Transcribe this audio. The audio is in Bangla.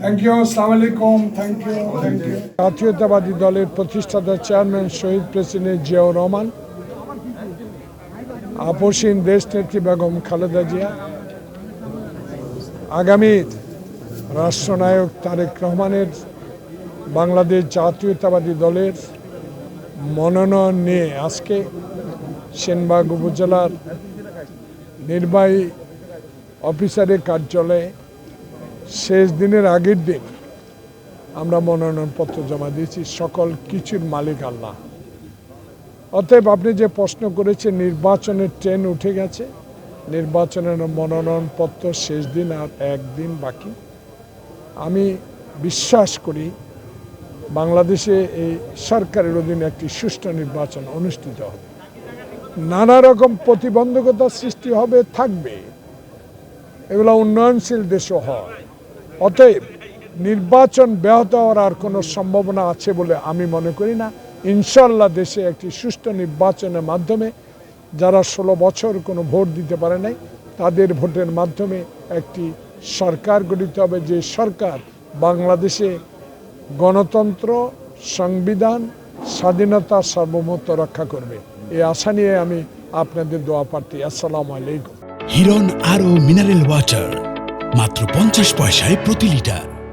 থ্যাংক ইউ, আসসালামু আলাইকুম। Thank you. জাতীয়তাবাদী দলের প্রতিষ্ঠাতা চেয়ারম্যান শহীদ প্রেসিডেন্ট জিয়াউর রহমান, আপসীন দেশনেত্রী বেগম খালেদা জিয়া, আগামী রাষ্ট্রনায়ক তারেক রহমানের বাংলাদেশ জাতীয়তাবাদী দলের মনোনয়ন নিয়ে আজকে সেনবাগ উপজেলার নির্বাহী অফিসারের কার্যালয়ে শেষ দিনের আগের দিন আমরা মনোনয়নপত্র জমা দিয়েছি। সকল কিছুর মালিক আল্লাহ। অতএব আপনি যে প্রশ্ন করেছেন, নির্বাচনের ট্রেন উঠে গেছে, নির্বাচনের মনোনয়নপত্র শেষ দিন আর একদিন বাকি। আমি বিশ্বাস করি বাংলাদেশে এই সরকারের অধীনে একটি সুষ্ঠু নির্বাচন অনুষ্ঠিত হবে। নানা রকম প্রতিবন্ধকতার সৃষ্টি হবে, থাকবে, এগুলো উন্নয়নশীল দেশও হয়। অতএব নির্বাচন ব্যাহত হওয়ার আর কোনো সম্ভাবনা আছে বলে আমি মনে করি না। ইনশাল্লাহ দেশে একটি সুষ্ঠু নির্বাচনের মাধ্যমে যারা 16 বছর কোনো ভোট দিতে পারে নাই, তাদের ভোটের মাধ্যমে একটি সরকার গঠিত হবে, যে সরকার বাংলাদেশে গণতন্ত্র, সংবিধান, স্বাধীনতা, সার্বভৌমত্ব রক্ষা করবে। এই আশা নিয়ে আমি আপনাদের দোয়া প্রার্থী। আসসালামু আলাইকুম। হিরন আরও মিনারেল ওয়াটার মাত্র 50 পয়সায় প্রতি লিটার।